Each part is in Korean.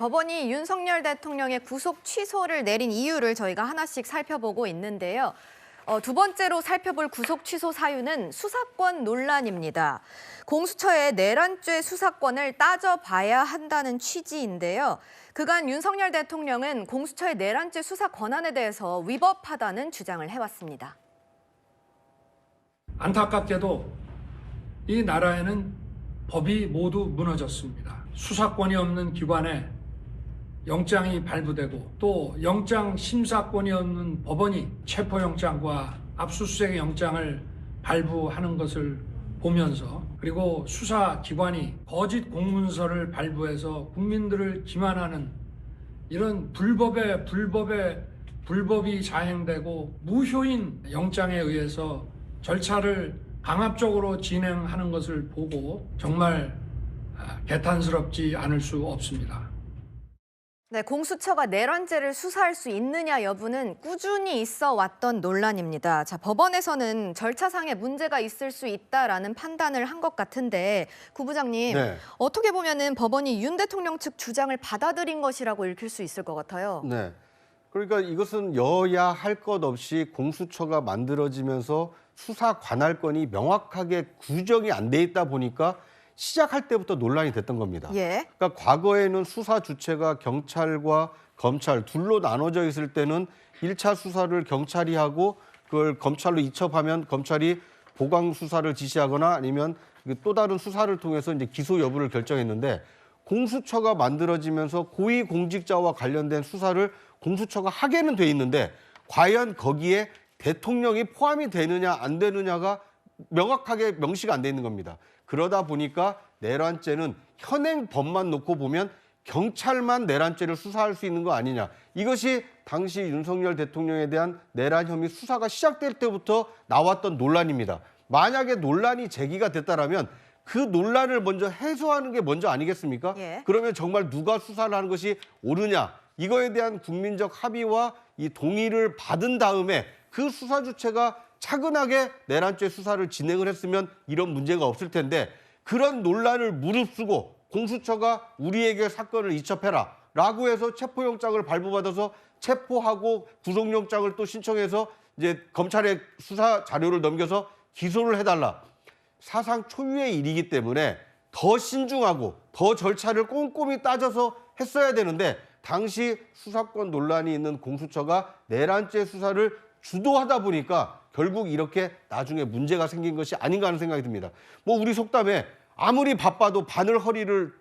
법원이 윤석열 대통령의 구속 취소를 내린 이유를 저희가 하나씩 살펴보고 있는데요. 두 번째로 살펴볼 구속 취소 사유는 수사권 논란입니다. 공수처의 내란죄 수사권을 따져봐야 한다는 취지인데요. 그간 윤석열 대통령은 공수처의 내란죄 수사 권한에 대해서 위법하다는 주장을 해왔습니다. 안타깝게도 이 나라에는 법이 모두 무너졌습니다. 수사권이 없는 기관에 영장이 발부되고 또 영장 심사권이 없는 법원이 체포영장과 압수수색 영장을 발부하는 것을 보면서 그리고 수사기관이 거짓 공문서를 발부해서 국민들을 기만하는 이런 불법이 자행되고 무효인 영장에 의해서 절차를 강압적으로 진행하는 것을 보고 정말 개탄스럽지 않을 수 없습니다. 네, 공수처가 내란죄를 수사할 수 있느냐 여부는 꾸준히 있어 왔던 논란입니다. 법원에서는 절차상의 문제가 있을 수 있다라는 판단을 한 것 같은데 구 부장님, 네. 어떻게 보면은 법원이 윤 대통령 측 주장을 받아들인 것이라고 읽힐 수 있을 것 같아요. 네. 그러니까 이것은 여야 할 것 없이 공수처가 만들어지면서 수사 관할권이 명확하게 규정이 안 돼 있다 보니까 시작할 때부터 논란이 됐던 겁니다. 예. 그러니까 과거에는 수사 주체가 경찰과 검찰 둘로 나눠져 있을 때는 1차 수사를 경찰이 하고 그걸 검찰로 이첩하면 검찰이 보강 수사를 지시하거나 아니면 또 다른 수사를 통해서 이제 기소 여부를 결정했는데 공수처가 만들어지면서 고위공직자와 관련된 수사를 공수처가 하게는 돼 있는데 과연 거기에 대통령이 포함이 되느냐 안 되느냐가 명확하게 명시가 안 돼 있는 겁니다. 그러다 보니까 내란죄는 현행 법만 놓고 보면 경찰만 내란죄를 수사할 수 있는 거 아니냐. 이것이 당시 윤석열 대통령에 대한 내란 혐의 수사가 시작될 때부터 나왔던 논란입니다. 만약에 논란이 제기가 됐다라면 그 논란을 먼저 해소하는 게 먼저 아니겠습니까? 예. 그러면 정말 누가 수사를 하는 것이 옳으냐. 이거에 대한 국민적 합의와 이 동의를 받은 다음에 그 수사 주체가 차근하게 내란죄 수사를 진행을 했으면 이런 문제가 없을 텐데 그런 논란을 무릅쓰고 공수처가 우리에게 사건을 이첩해라 라고 해서 체포영장을 발부받아서 체포하고 구속영장을 또 신청해서 이제 검찰에 수사 자료를 넘겨서 기소를 해달라. 사상 초유의 일이기 때문에 더 신중하고 더 절차를 꼼꼼히 따져서 했어야 되는데 당시 수사권 논란이 있는 공수처가 내란죄 수사를 주도하다 보니까 결국 이렇게 나중에 문제가 생긴 것이 아닌가 하는 생각이 듭니다. 뭐 우리 속담에 아무리 바빠도 바늘 허리를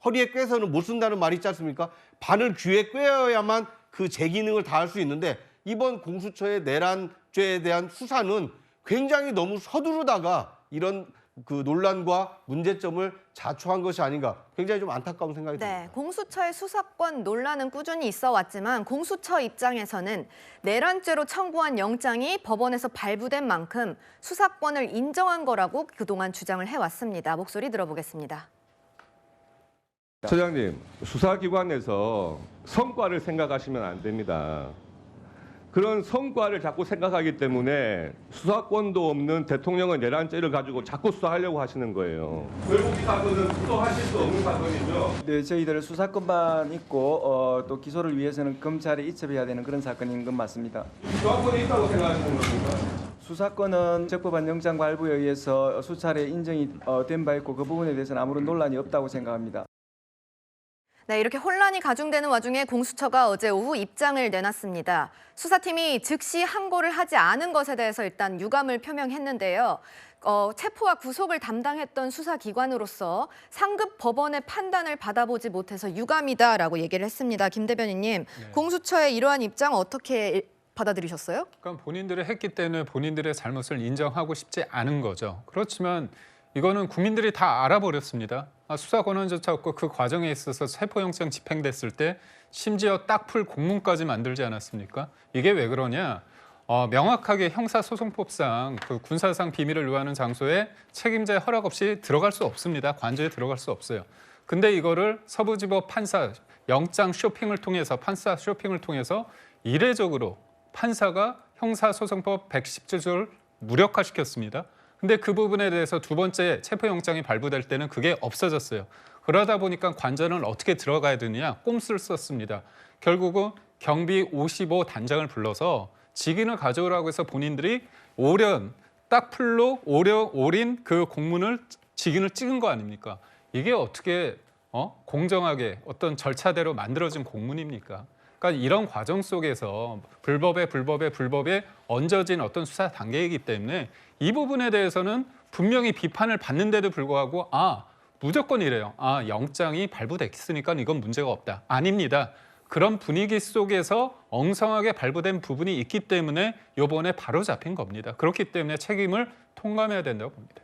허리에 꿰서는 못 쓴다는 말이 있지 않습니까? 바늘 귀에 꿰어야만 그 제 기능을 다할 수 있는데 이번 공수처의 내란죄에 대한 수사는 굉장히 너무 서두르다가 이런 그 논란과 문제점을 자초한 것이 아닌가 굉장히 좀 안타까운 생각이 듭니다. 네, 공수처의 수사권 논란은 꾸준히 있어 왔지만 공수처 입장에서는 내란죄로 청구한 영장이 법원에서 발부된 만큼 수사권을 인정한 거라고 그동안 주장을 해왔습니다. 목소리 들어보겠습니다. 처장님, 수사기관에서 성과를 생각하시면 안 됩니다. 그런 성과를 자꾸 생각하기 때문에 수사권도 없는 대통령의 내란죄를 가지고 자꾸 수사하려고 하시는 거예요. 결국 이 사건은 수사하실 수 없는 사건이죠. 네, 저희들 수사권만 있고 또 기소를 위해서는 검찰에 이첩해야 되는 그런 사건인 건 맞습니다. 수사권이 있다고 생각하시는 겁니까? 수사권은 적법한 영장 발부에 의해서 수차례 인정이 된 바 있고 그 부분에 대해서는 아무런 논란이 없다고 생각합니다. 네, 이렇게 혼란이 가중되는 와중에 공수처가 어제 오후 입장을 내놨습니다. 수사팀이 즉시 항고를 하지 않은 것에 대해서 일단 유감을 표명했는데요. 체포와 구속을 담당했던 수사기관으로서 상급 법원의 판단을 받아보지 못해서 유감이다라고 얘기를 했습니다. 김 대변인님, 네. 공수처의 이러한 입장 어떻게 받아들이셨어요? 그러니까 본인들이 했기 때문에 본인들의 잘못을 인정하고 싶지 않은 거죠. 그렇지만 이거는 국민들이 다 알아버렸습니다. 수사 권한조차 없고 그 과정에 있어서 체포영장 집행됐을 때 심지어 딱풀 공문까지 만들지 않았습니까? 이게 왜 그러냐? 명확하게 형사소송법상 그 군사상 비밀을 요하는 장소에 책임자의 허락 없이 들어갈 수 없습니다. 관저에 들어갈 수 없어요. 근데 이거를 서부지법 판사 영장 쇼핑을 통해서 판사 쇼핑을 통해서 이례적으로 판사가 형사소송법 117조를 무력화시켰습니다. 근데 그 부분에 대해서 두 번째 체포영장이 발부될 때는 그게 없어졌어요. 그러다 보니까 관전을 어떻게 들어가야 되느냐 꼼수를 썼습니다. 결국은 경비 55단장을 불러서 직인을 가져오라고 해서 본인들이 딱 풀로 오린 그 공문을 직인을 찍은 거 아닙니까? 이게 어떻게 공정하게 어떤 절차대로 만들어진 공문입니까? 그러니까 이런 과정 속에서 불법에 얹어진 어떤 수사 단계이기 때문에 이 부분에 대해서는 분명히 비판을 받는데도 불구하고 무조건 이래요. 영장이 발부됐으니까 이건 문제가 없다. 아닙니다. 그런 분위기 속에서 엉성하게 발부된 부분이 있기 때문에 이번에 바로 잡힌 겁니다. 그렇기 때문에 책임을 통감해야 된다고 봅니다.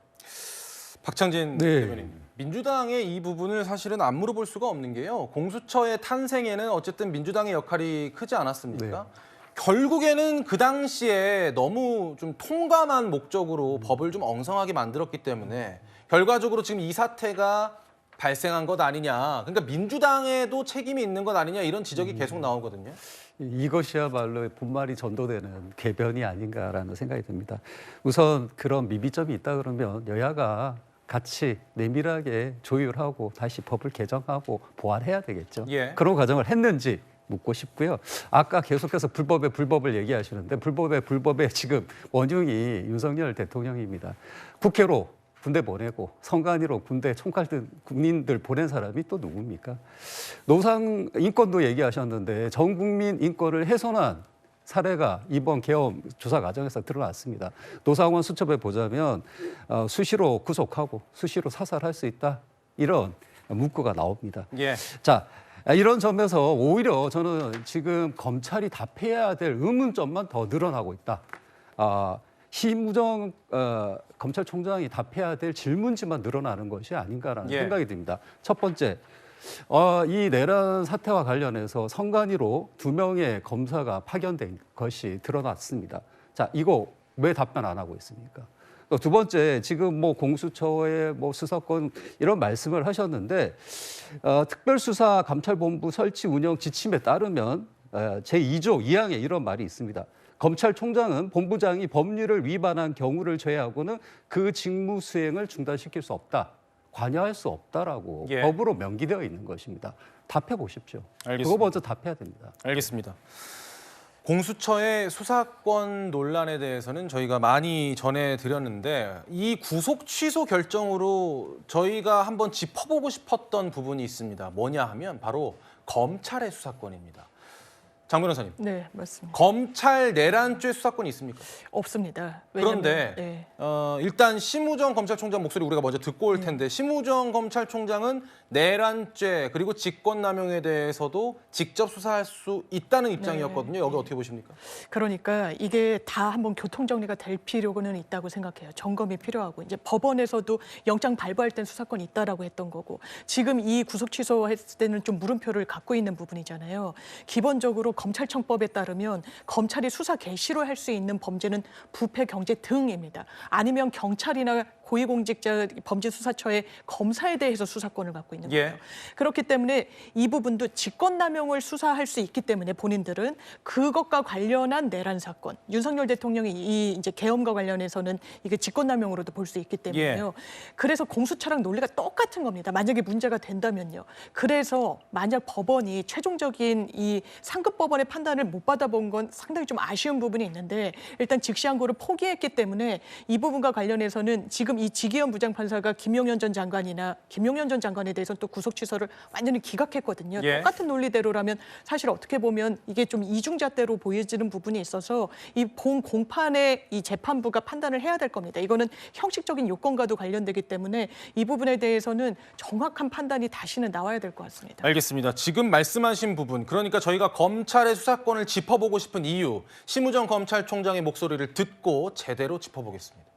박창진 네. 대변인, 민주당의 이 부분을 사실은 안 물어볼 수가 없는 게요. 공수처의 탄생에는 어쨌든 민주당의 역할이 크지 않았습니까? 결국에는 그 당시에 너무 좀 통감한 목적으로 법을 좀 엉성하게 만들었기 때문에 결과적으로 지금 이 사태가 발생한 것 아니냐. 그러니까 민주당에도 책임이 있는 것 아니냐 이런 지적이 계속 나오거든요. 이것이야말로 분말이 전도되는 궤변이 아닌가라는 생각이 듭니다. 우선 그런 미비점이 있다 그러면 여야가 같이 내밀하게 조율하고 다시 법을 개정하고 보완해야 되겠죠. 예. 그런 과정을 했는지 묻고 싶고요. 아까 계속해서 불법을 얘기하시는데 불법의 지금 원흉이 윤석열 대통령입니다. 국회로 군대 보내고 선관위로 군대 총칼 든 군인들 보낸 사람이 또 누굽니까? 노상 인권도 얘기하셨는데 전 국민 인권을 훼손한 사례가 이번 계엄 조사 과정에서 드러났습니다. 노상원 수첩에 보자면 수시로 구속하고 수시로 사살할 수 있다. 이런 문구가 나옵니다. 예. 자, 이런 점에서 오히려 저는 지금 검찰이 답해야 될 의문점만 더 늘어나고 있다. 심우정 검찰총장이 답해야 될 질문지만 늘어나는 것이 아닌가라는 예. 생각이 듭니다. 첫 번째, 이 내란 사태와 관련해서 선관위로 2명의 검사가 파견된 것이 드러났습니다. 자, 이거 왜 답변 안 하고 있습니까? 또 두 번째, 지금 공수처의 수사권 이런 말씀을 하셨는데 특별수사 감찰본부 설치 운영 지침에 따르면 제2조 2항에 이런 말이 있습니다. 검찰총장은 본부장이 법률을 위반한 경우를 제외하고는 그 직무 수행을 중단시킬 수 없다. 관여할 수 없다라고 예. 법으로 명기되어 있는 것입니다. 답해 보십시오. 알겠습니다. 그거 먼저 답해야 됩니다. 알겠습니다. 공수처의 수사권 논란에 대해서는 저희가 많이 전해드렸는데 이 구속 취소 결정으로 저희가 한번 짚어보고 싶었던 부분이 있습니다. 뭐냐 하면 바로 검찰의 수사권입니다. 장 변호사님, 네, 맞습니다. 검찰 내란죄 수사권이 있습니까? 없습니다. 그런데 네. 일단 심우정 검찰총장 목소리 우리가 먼저 듣고 올 텐데 심우정 검찰총장은 내란죄 그리고 직권남용에 대해서도 직접 수사할 수 있다는 입장이었거든요. 여기 어떻게 보십니까? 그러니까 이게 다 한번 교통 정리가 될 필요는 있다고 생각해요. 점검이 필요하고 이제 법원에서도 영장 발부할 땐 수사권이 있다라고 했던 거고 지금 이 구속 취소했을 때는 좀 물음표를 갖고 있는 부분이잖아요. 기본적으로 검찰청법에 따르면 검찰이 수사 개시로 할 수 있는 범죄는 부패, 경제 등입니다. 아니면 경찰이나 고위공직자 범죄수사처의 검사에 대해서 수사권을 갖고 있는 거예요. 예. 그렇기 때문에 이 부분도 직권남용을 수사할 수 있기 때문에 본인들은 그것과 관련한 내란 사건, 윤석열 대통령이 이 이제 계엄과 관련해서는 이게 직권남용으로도 볼 수 있기 때문에요. 그래서 공수처랑 논리가 똑같은 겁니다. 만약에 문제가 된다면요. 그래서 만약 법원이 최종적인 이 상급 법원의 판단을 못 받아본 건 상당히 좀 아쉬운 부분이 있는데 일단 직시항고를 포기했기 때문에 이 부분과 관련해서는 지금 이 지기현 부장판사가 김용현 전 장관에 대해서는 또 구속 취소를 완전히 기각했거든요. 예. 똑같은 논리대로라면 사실 어떻게 보면 이게 좀 이중잣대로 보여지는 부분이 있어서 이 본 공판의 이 재판부가 판단을 해야 될 겁니다. 이거는 형식적인 요건과도 관련되기 때문에 이 부분에 대해서는 정확한 판단이 다시는 나와야 될 것 같습니다. 알겠습니다. 지금 말씀하신 부분, 그러니까 저희가 검찰의 수사권을 짚어보고 싶은 이유, 심우정 검찰총장의 목소리를 듣고 제대로 짚어보겠습니다.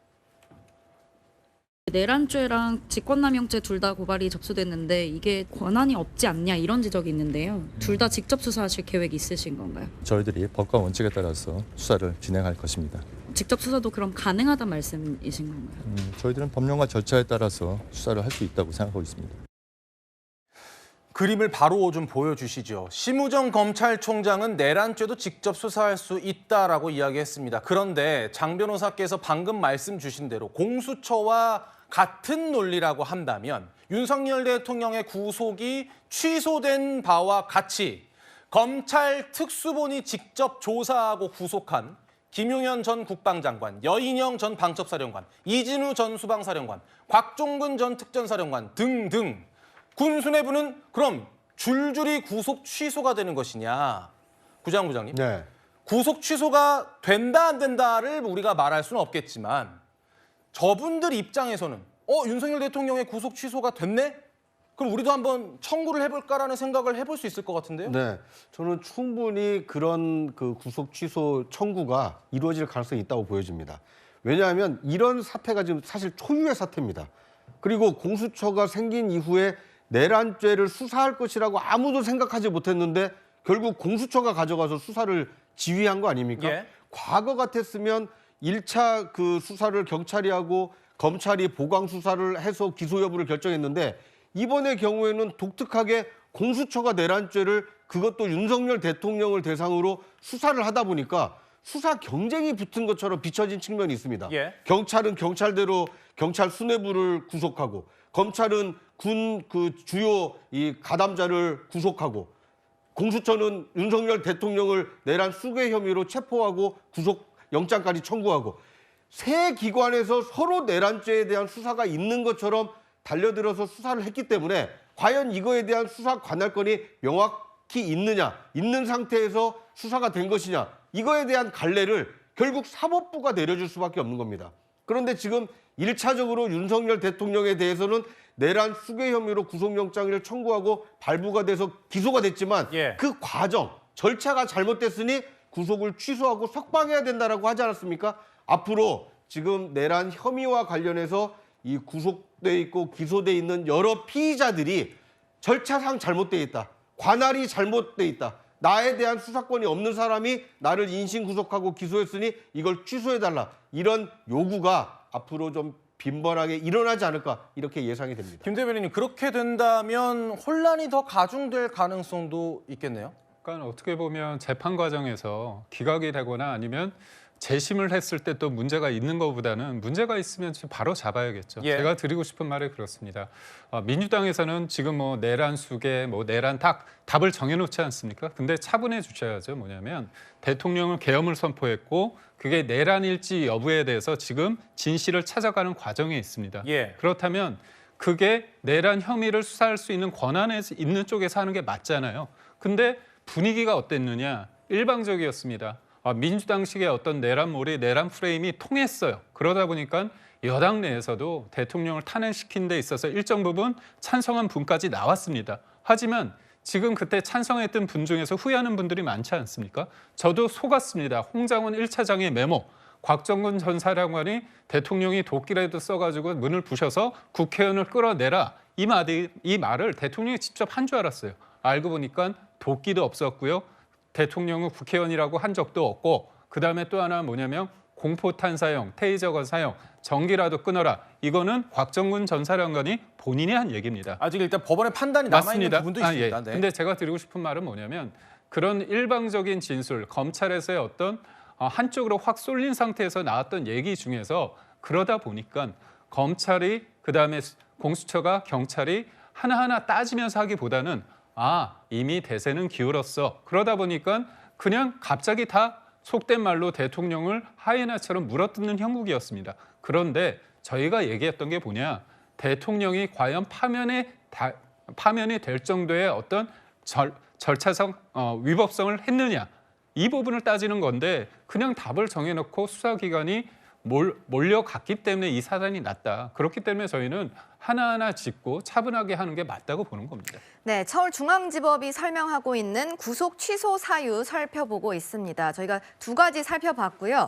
내란죄랑 직권남용죄 둘 다 고발이 접수됐는데 이게 권한이 없지 않냐 이런 지적이 있는데요. 둘 다 직접 수사하실 계획 있으신 건가요? 저희들이 법과 원칙에 따라서 수사를 진행할 것입니다. 직접 수사도 그럼 가능하단 말씀이신 건가요? 저희들은 법령과 절차에 따라서 수사를 할 수 있다고 생각하고 있습니다. 그림을 바로 좀 보여주시죠. 심우정 검찰총장은 내란죄도 직접 수사할 수 있다라고 이야기했습니다. 그런데 장 변호사께서 방금 말씀 주신 대로 공수처와 같은 논리라고 한다면 윤석열 대통령의 구속이 취소된 바와 같이 검찰 특수본이 직접 조사하고 구속한 김용현 전 국방장관, 여인영 전 방첩사령관, 이진우 전 수방사령관, 곽종근 전 특전사령관 등등 군수뇌부는 그럼 줄줄이 구속 취소가 되는 것이냐. 구장부장님. 네. 구속 취소가 된다 안 된다를 우리가 말할 수는 없겠지만 저분들 입장에서는 윤석열 대통령의 구속 취소가 됐네? 그럼 우리도 한번 청구를 해볼까라는 생각을 해볼 수 있을 것 같은데요? 네, 저는 충분히 그런 그 구속 취소 청구가 이루어질 가능성이 있다고 보여집니다. 왜냐하면 이런 사태가 지금 사실 초유의 사태입니다. 그리고 공수처가 생긴 이후에 내란죄를 수사할 것이라고 아무도 생각하지 못했는데 결국 공수처가 가져가서 수사를 지휘한 거 아닙니까? 예. 과거 같았으면 1차 그 수사를 경찰이 하고 검찰이 보강 수사를 해서 기소 여부를 결정했는데 이번의 경우에는 독특하게 공수처가 내란죄를 그것도 윤석열 대통령을 대상으로 수사를 하다 보니까 수사 경쟁이 붙은 것처럼 비춰진 측면이 있습니다. 예. 경찰은 경찰대로 경찰 수뇌부를 구속하고 검찰은 군 그 주요 이 가담자를 구속하고 공수처는 윤석열 대통령을 내란 수괴 혐의로 체포하고 구속 영장까지 청구하고 세 기관에서 서로 내란죄에 대한 수사가 있는 것처럼 달려들어서 수사를 했기 때문에 과연 이거에 대한 수사 관할권이 명확히 있느냐, 있는 상태에서 수사가 된 것이냐, 이거에 대한 갈래를 결국 사법부가 내려줄 수밖에 없는 겁니다. 그런데 지금 1차적으로 윤석열 대통령에 대해서는 내란 수괴 혐의로 구속영장을 청구하고 발부가 돼서 기소가 됐지만 예. 그 과정, 절차가 잘못됐으니 구속을 취소하고 석방해야 된다라고 하지 않았습니까? 앞으로 지금 내란 혐의와 관련해서 이 구속돼 있고 기소돼 있는 여러 피의자들이 절차상 잘못돼 있다. 관할이 잘못돼 있다. 나에 대한 수사권이 없는 사람이 나를 인신 구속하고 기소했으니 이걸 취소해달라. 이런 요구가 앞으로 좀 빈번하게 일어나지 않을까 이렇게 예상이 됩니다. 김 대변인님, 그렇게 된다면 혼란이 더 가중될 가능성도 있겠네요. 그러니까 어떻게 보면 재판 과정에서 기각이 되거나 아니면 재심을 했을 때 또 문제가 있는 것보다는 문제가 있으면 바로 잡아야겠죠. 예. 제가 드리고 싶은 말이 그렇습니다. 민주당에서는 지금 뭐 내란 수계, 뭐 내란 답을 정해놓지 않습니까? 근데 차분해 주셔야죠. 뭐냐면 대통령은 계엄을 선포했고 그게 내란일지 여부에 대해서 지금 진실을 찾아가는 과정에 있습니다. 예. 그렇다면 그게 내란 혐의를 수사할 수 있는 권한에 있는 쪽에서 하는 게 맞잖아요. 근데 분위기가 어땠느냐? 일방적이었습니다. 민주당식의 어떤 내란몰이, 내란 프레임이 통했어요. 그러다 보니까 여당 내에서도 대통령을 탄핵시킨 데 있어서 일정 부분 찬성한 분까지 나왔습니다. 하지만 지금 그때 찬성했던 분 중에서 후회하는 분들이 많지 않습니까? 저도 속았습니다. 홍장원 1차장의 메모. 곽정근 전 사령관이 대통령이 도끼라도 써가지고 문을 부셔서 국회의원을 끌어내라. 이 말을 대통령이 직접 한 줄 알았어요. 알고 보니까 도끼도 없었고요. 대통령은 국회의원이라고 한 적도 없고 그다음에 또 하나 뭐냐면 공포탄 사용, 테이저건 사용, 전기라도 끊어라. 이거는 곽정근 전 사령관이 본인이 한 얘기입니다. 아직 일단 법원의 판단이 남아있는 맞습니다. 부분도 있습니다. 예. 네. 근데 제가 드리고 싶은 말은 뭐냐면 그런 일방적인 진술, 검찰에서의 어떤 한쪽으로 확 쏠린 상태에서 나왔던 얘기 중에서 그러다 보니까 검찰이 그다음에 공수처가 경찰이 하나하나 따지면서 하기보다는 이미 대세는 기울었어. 그러다 보니까 그냥 갑자기 다 속된 말로 대통령을 하이에나처럼 물어뜯는 형국이었습니다. 그런데 저희가 얘기했던 게 뭐냐. 대통령이 과연 파면이 될 정도의 어떤 절차상 위법성을 했느냐. 이 부분을 따지는 건데 그냥 답을 정해놓고 수사기관이 몰려갔기 때문에 이 사단이 났다. 그렇기 때문에 저희는 하나하나 짚고 차분하게 하는 게 맞다고 보는 겁니다. 네, 서울중앙지법이 설명하고 있는 구속 취소 사유 살펴보고 있습니다. 저희가 두 가지 살펴봤고요.